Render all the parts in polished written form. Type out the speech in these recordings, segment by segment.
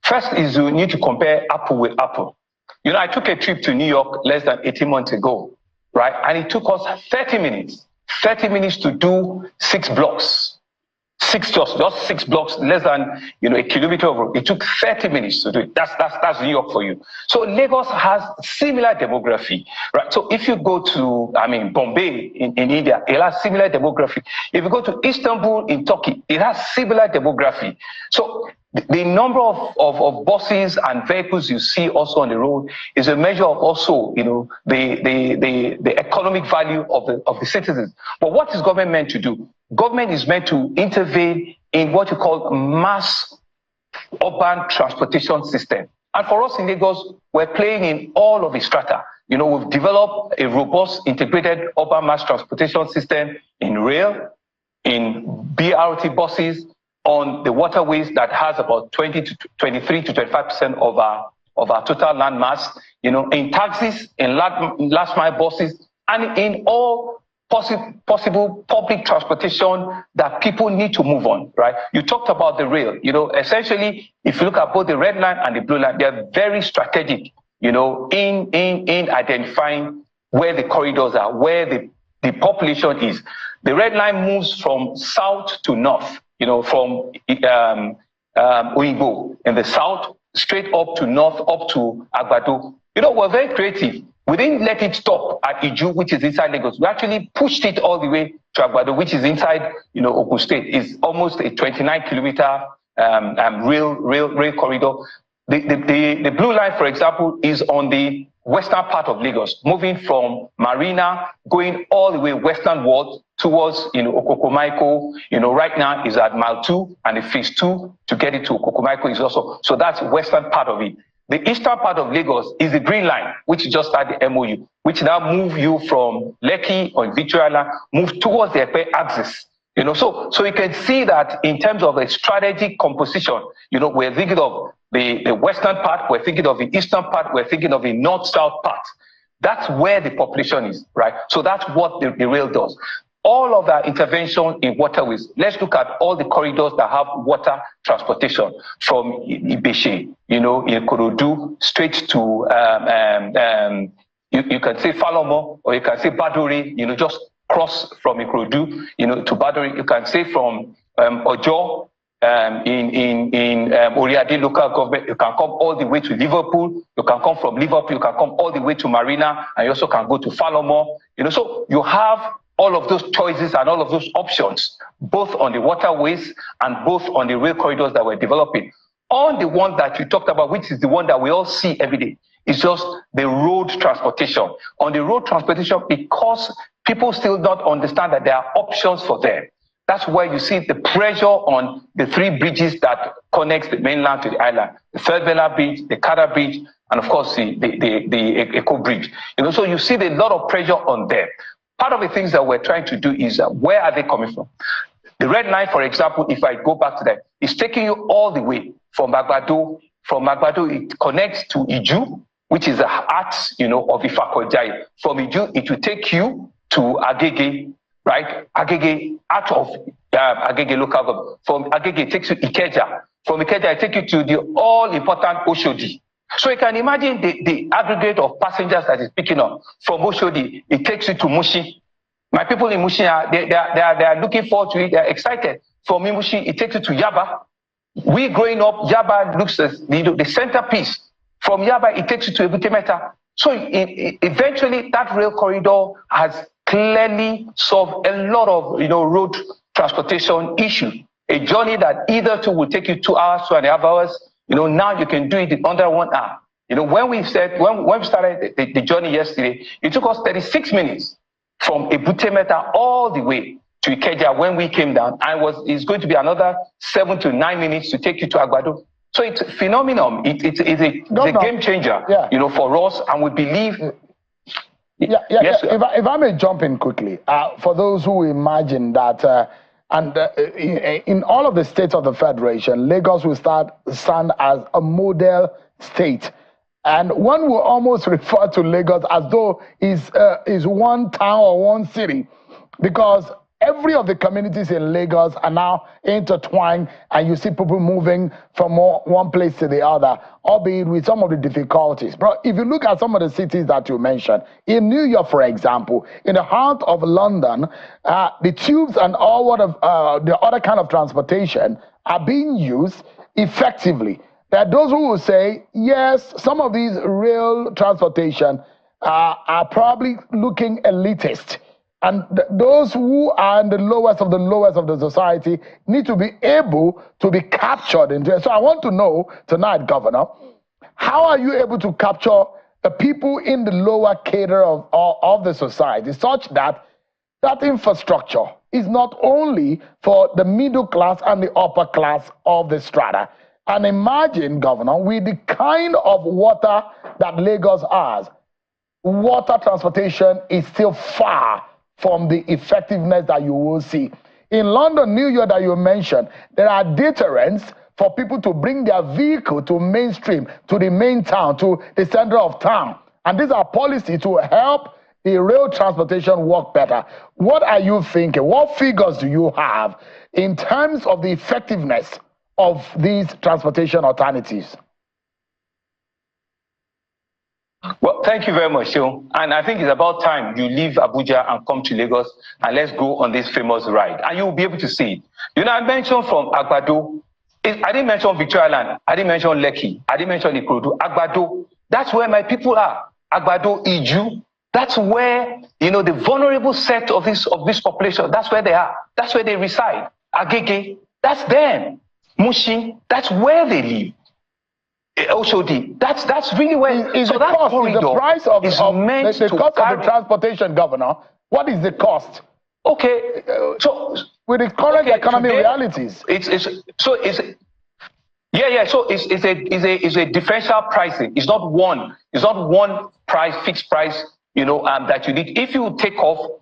First is you need to compare apple with apple. You know, I took a trip to New York less than 18 months ago, right? And it took us 30 minutes to do 6 blocks. Just 6 blocks, less than, you know, a kilometer of road. It took 30 minutes to do it. That's New York for you. So Lagos has similar demography, right? So if you go to, I mean, Bombay in India, it has similar demography. If you go to Istanbul in Turkey, it has similar demography. So the number of buses and vehicles you see also on the road is a measure of also, you know, the economic value of the citizens. But what is government meant to do? Government is meant to intervene in what you call mass urban transportation system. And for us in Lagos, we're playing in all of the strata. You know, we've developed a robust integrated urban mass transportation system in rail, in BRT buses, on the waterways that has about 23 to 25% of our total land mass, you know, in taxis, in last mile buses, and in all possible public transportation that people need to move on, right? You talked about the rail. You know, essentially, if you look at both the red line and the blue line, they're very strategic, you know, in identifying where the corridors are, where the population is. The red line moves from south to north, you know, from Oyinbo in the south, straight up to north, up to Agbado. You know, we're very creative. We didn't let it stop at Iju, which is inside Lagos. We actually pushed it all the way to Agbado, which is inside, you know, Ogun State. It's almost a 29-kilometer rail corridor. The blue line, for example, is on the western part of Lagos, moving from Marina, going all the way westernward towards, you know, Okokomaiko. You know, right now is at mile 2, and the phase 2 to get it to Okokomaiko is also. So that's western part of it. The eastern part of Lagos is the green line, which just started the MOU, which now move you from Lekki or Victoria Island, move towards the Epe axis. You know, so you can see that in terms of a strategic composition, you know, we're thinking of the western part, we're thinking of the eastern part, we're thinking of the north-south part. That's where the population is, right? So that's what the rail does. All of that intervention in waterways, let's look at all the corridors that have water transportation from Ibeshe, you know, in Ikorodu, straight to, you can say Falomo, or you can say Baduri, you know, just cross from Ikorodu, you know, to Baduri. You can say from Ojo, in Oriade local government, you can come all the way to Liverpool, you can come from Liverpool, you can come all the way to Marina, and you also can go to Falomo, you know, so you have all of those choices and all of those options, both on the waterways and both on the rail corridors that we're developing. On the one that you talked about, which is the one that we all see every day, is just the road transportation. On the road transportation, because people still don't understand that there are options for them. That's where you see the pressure on the 3 bridges that connects the mainland to the island. The Third Mainland Bridge, the Kada Bridge, and of course the Eco Bridge. You know, so you see a lot of pressure on them. Part of the things that we're trying to do is where are they coming from? The red line, for example, if I go back to that, is taking you all the way from Agbado. From Agbado, it connects to Iju, which is the heart, you know, of Ifakojai. From Iju, it will take you to Agege, right? Agege, out of Agege local government. From Agege, it takes you to Ikeja. From Ikeja, it takes you to the all-important Oshodi. So you can imagine the aggregate of passengers that is picking up. From Oshodi, it takes you to Mushi. My people in Mushi, they are looking forward to it. They are excited. From Mushi, it takes you to Yaba. We growing up, Yaba looks as the centerpiece. From Yaba, it takes you to Ebutemeta. So eventually, that rail corridor has clearly solved a lot of, you know, road transportation issues. A journey that either two will take you 2 hours, 2.5 hours. You know, now you can do it in under 1 hour. You know, when we started the journey yesterday, it took us 36 minutes from Ebutemeta all the way to Ikeja when we came down, and it's going to be another 7 to 9 minutes to take you to Agbado. So it's a phenomenon. It's a game changer, you know, for us, and we believe. Yes, if I may jump in quickly, for those who imagine that. In all of the states of the Federation, Lagos will stand as a model state. And one will almost refer to Lagos as though it's one town or one city. Because every of the communities in Lagos are now intertwined, and you see people moving from one place to the other, albeit with some of the difficulties. But if you look at some of the cities that you mentioned, in New York, for example, in the heart of London, the tubes and all the other kind of transportation are being used effectively. There are those who will say, yes, some of these rail transportation are probably looking elitist. And those who are in the lowest of the society need to be able to be captured into it. So I want to know tonight, Governor, how are you able to capture the people in the lower cadre of the society such that that infrastructure is not only for the middle class and the upper class of the strata? And imagine, Governor, with the kind of water that Lagos has, water transportation is still far from the effectiveness that you will see. In London, New York that you mentioned, there are deterrents for people to bring their vehicle to mainstream, to the main town, to the center of town. And these are policies to help the rail transportation work better. What are you thinking? What figures do you have in terms of the effectiveness of these transportation alternatives? Well, thank you very much, Seun. And I think it's about time you leave Abuja and come to Lagos, and let's go on this famous ride. And you'll be able to see it. You know, I mentioned from Agbado. I didn't mention Victoria Land. I didn't mention Lekki. I didn't mention Ikorodu. Agbado. That's where my people are. Agbado, Iju. That's where, you know, the vulnerable set of this population, that's where they are. That's where they reside. Agege, that's them. Mushi, that's where they live. Oshodi, that's really where. Is so the cost, is the price of the cost of the transportation, Governor? What is the cost? Okay, so with the current economic realities, So it's a differential pricing. It's not one price, fixed price. You know, that you need. If you take off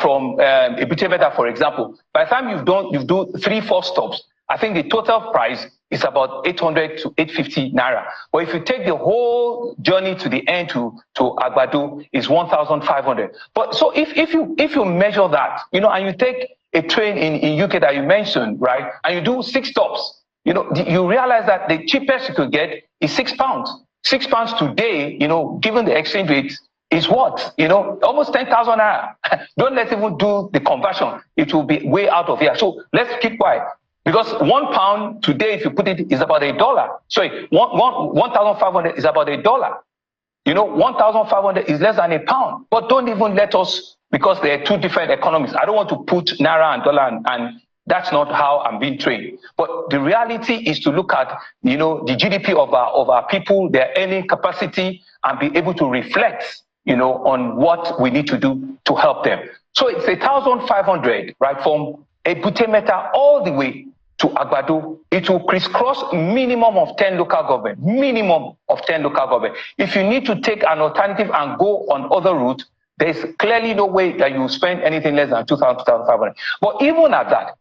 from Ebute, for example, by the time you've done 3-4 stops, I think the total price is about 800 to 850 naira. But if you take the whole journey to the end to Agbado, it's 1,500. But so if you measure that, you know, and you take a train in UK that you mentioned, right, and you do 6 stops, you know, you realize that the cheapest you could get is £6. £6 today, you know, given the exchange rate, is what? You know, almost 10,000 naira. Don't let's even do the conversion. It will be way out of here. So let's keep quiet. Because £1 today, if you put it, is about $1. Sorry, 1,500 is about $1. You know, 1,500 is less than £1. But don't even let us, because they are two different economies. I don't want to put naira and dollar, and that's not how I'm being trained. But the reality is to look at, you know, the GDP of our people, their earning capacity, and be able to reflect, you know, on what we need to do to help them. So it's 1,500, right, from Ebute all the way to Agbado. It will crisscross minimum of 10 local government. Minimum of 10 local government. If you need to take an alternative and go on other route, there's clearly no way that you spend anything less than 2,000, 2,500. But even at that,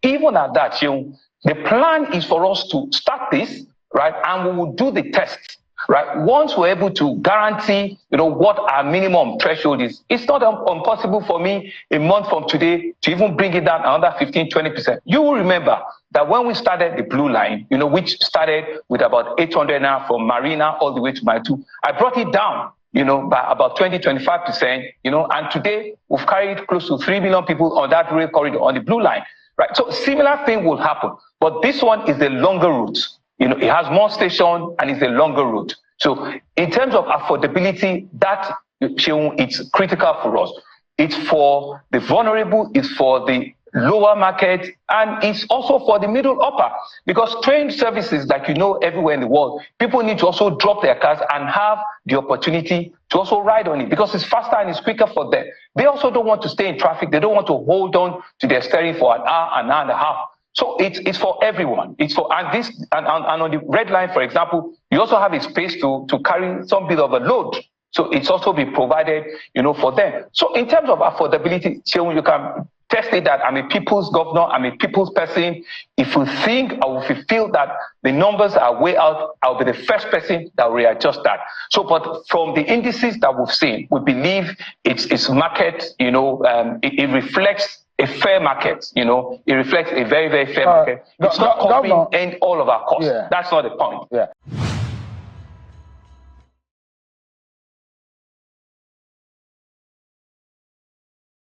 you know, the plan is for us to start this, right, and we will do the tests. Right. Once we're able to guarantee, you know, what our minimum threshold is, it's not impossible for me a month from today to even bring it down another 15-20%. You will remember that when we started the Blue Line, you know, which started with about 800 now from Marina all the way to Maitu, I brought it down, you know, by about 20-25%, you know, and today we've carried close to 3 million people on that rail corridor on the Blue Line. Right. So similar thing will happen, but this one is the longer route. You know, it has more station and it's a longer route. So in terms of affordability, that it's critical for us. It's for the vulnerable, it's for the lower market, and it's also for the middle upper. Because train services, like you know, everywhere in the world, people need to also drop their cars and have the opportunity to also ride on it because it's faster and it's quicker for them. They also don't want to stay in traffic. They don't want to hold on to their steering for an hour and a half. So it's for everyone. It's for and on the red line, for example, you also have a space to carry some bit of a load. So it's also be provided, you know, for them. So in terms of affordability, you can test it that I'm a people's governor, I'm a people's person. If you think or if you feel that the numbers are way out, I'll be the first person that will readjust that. So, but from the indices that we've seen, we believe it's market, you know, it reflects a fair market. It reflects a very, very fair market. It's not covering all of our costs. Yeah. That's not the point. Yeah.